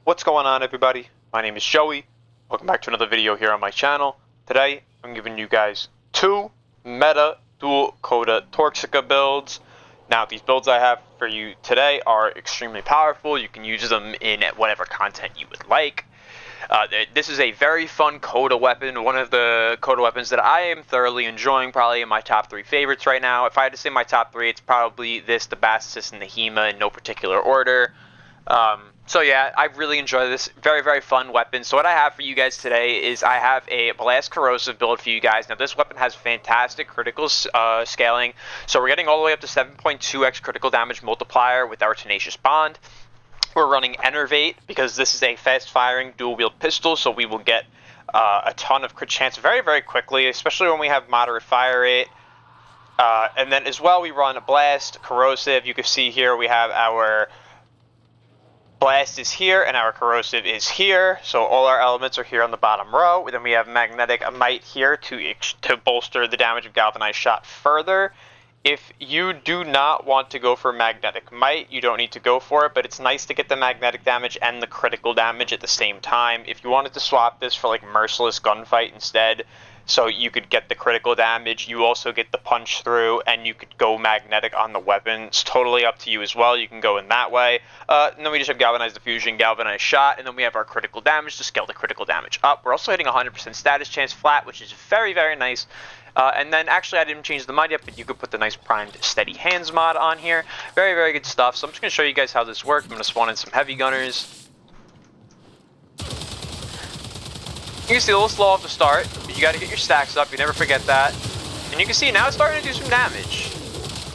What's going on, everybody? My name is Joey. Welcome back to another video here on my channel. Today I'm giving you guys two meta dual Coda Torxica builds. Now these builds I have for you today are extremely powerful. You can use them in whatever content you would like. This is a very fun Coda weapon, one of the Coda weapons that I am thoroughly enjoying, probably in my top 3 favorites right now. If I had to say my top 3, it's probably this, the Bastis, and the Hema in no particular order. So yeah, I really enjoy this. Very, very fun weapon. So what I have for you guys today is I have a Blast Corrosive build for you guys. Now this weapon has fantastic critical scaling. So we're getting all the way up to 7.2x critical damage multiplier with our Tenacious Bond. We're running Enervate because this is a fast-firing dual-wield pistol, so we will get a ton of crit chance very, very quickly, especially when we have moderate fire rate. And then as well, we run Blast Corrosive. You can see here we have our Blast is here and our Corrosive is here, so all our elements are here on the bottom row. Then we have Magnetic Might here to bolster the damage of Galvanized Shot further. If you do not want to go for Magnetic Might, you don't need to go for it, but it's nice to get the magnetic damage and the critical damage at the same time. If you wanted to swap this for like Merciless Gunfight instead, so you could get the critical damage, you also get the punch through, and you could go magnetic on the weapon. It's totally up to you as well. You can go in that way. And then we just have Galvanized Diffusion, Galvanized Shot, and then we have our critical damage to scale the critical damage up. We're also hitting 100% status chance flat, which is very, very nice. And then actually I didn't change the mod yet, but you could put the nice primed steady hands mod on here. Very, very good stuff. So I'm just going to show you guys how this works. I'm going to spawn in some heavy gunners. You can see a little slow off the start, but you got to get your stacks up. You never forget that. And you can see now it's starting to do some damage.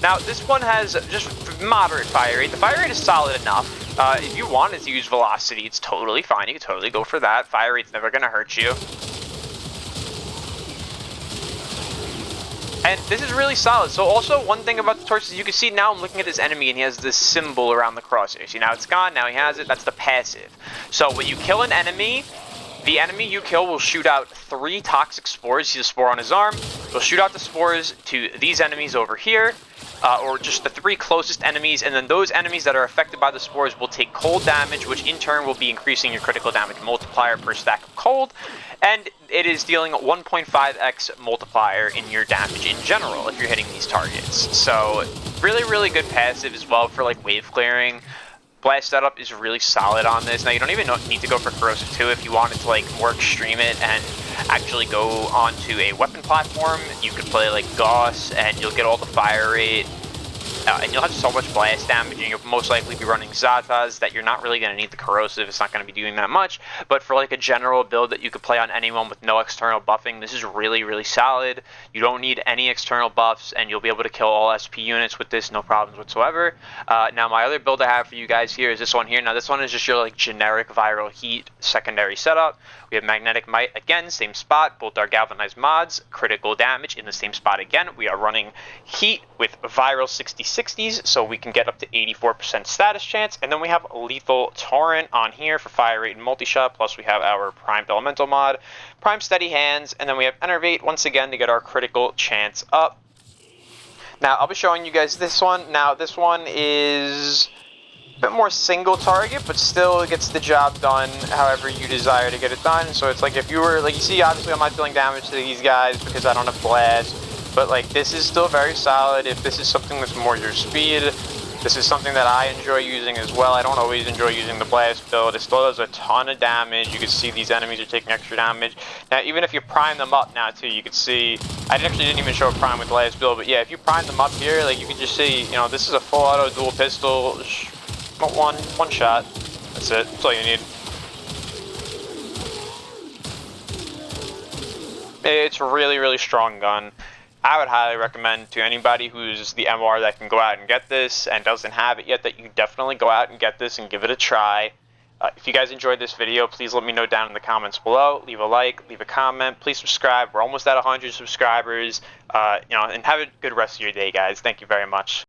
Now this one has just moderate fire rate. The fire rate is solid enough. If you wanted to use velocity, it's totally fine. You can totally go for that. Fire rate's never going to hurt you. And this is really solid. So also one thing about the torch is you can see now I'm looking at this enemy and he has this symbol around the crosshair. See, now it's gone, now he has it. That's the passive. So when you kill an enemy, the enemy you kill will shoot out 3 toxic spores. See the spore on his arm? He'll shoot out the spores to these enemies over here, or just the 3 closest enemies, and then those enemies that are affected by the spores will take cold damage, which in turn will be increasing your critical damage multiplier per stack of cold, and it is dealing 1.5x multiplier in your damage in general if you're hitting these targets. So really, really good passive as well for like wave clearing. Blast setup is really solid on this. Now you don't even need to go for Corrosive 2 if you wanted to like more extreme it and actually go onto a weapon platform. You could play like Gauss and you'll get all the fire rate. And you'll have so much blast damage, and you'll most likely be running Zatas that you're not really going to need the Corrosive. It's not going to be doing that much. But for like a general build that you could play on anyone with no external buffing, this is really, really solid. You don't need any external buffs, and you'll be able to kill all SP units with this, no problems whatsoever. Now my other build I have for you guys here is this one here. Now this one is just your like generic viral heat secondary setup. We have Magnetic Might again, same spot, both our galvanized mods, critical damage in the same spot again. We are running heat with viral 60/60s, so we can get up to 84% status chance. And then we have lethal torrent on here for fire rate and multi-shot, plus we have our primed elemental mod, prime steady hands, and then we have enervate once again to get our critical chance up. Now I'll be showing you guys this one. Now this one is a bit more single target, but still gets the job done however you desire to get it done. So it's like if you were, like you see, obviously I'm not dealing damage to these guys because I don't have blast, but like this is still very solid. If this is something that's more your speed, this is something that I enjoy using as well. I don't always enjoy using the blast build. It still does a ton of damage. You can see these enemies are taking extra damage. Now even if you prime them up now too, you can see, I actually didn't even show a prime with the last build, but yeah, if you prime them up here, like you can just see, you know, this is a full auto dual pistol. One shot. That's it. That's all you need. It's a really, really strong gun. I would highly recommend to anybody who's the MR that can go out and get this and doesn't have it yet that you definitely go out and get this and give it a try. If you guys enjoyed this video, please let me know down in the comments below. Leave a like, leave a comment, please subscribe. We're almost at 100 subscribers. You know, and have a good rest of your day, guys. Thank you very much.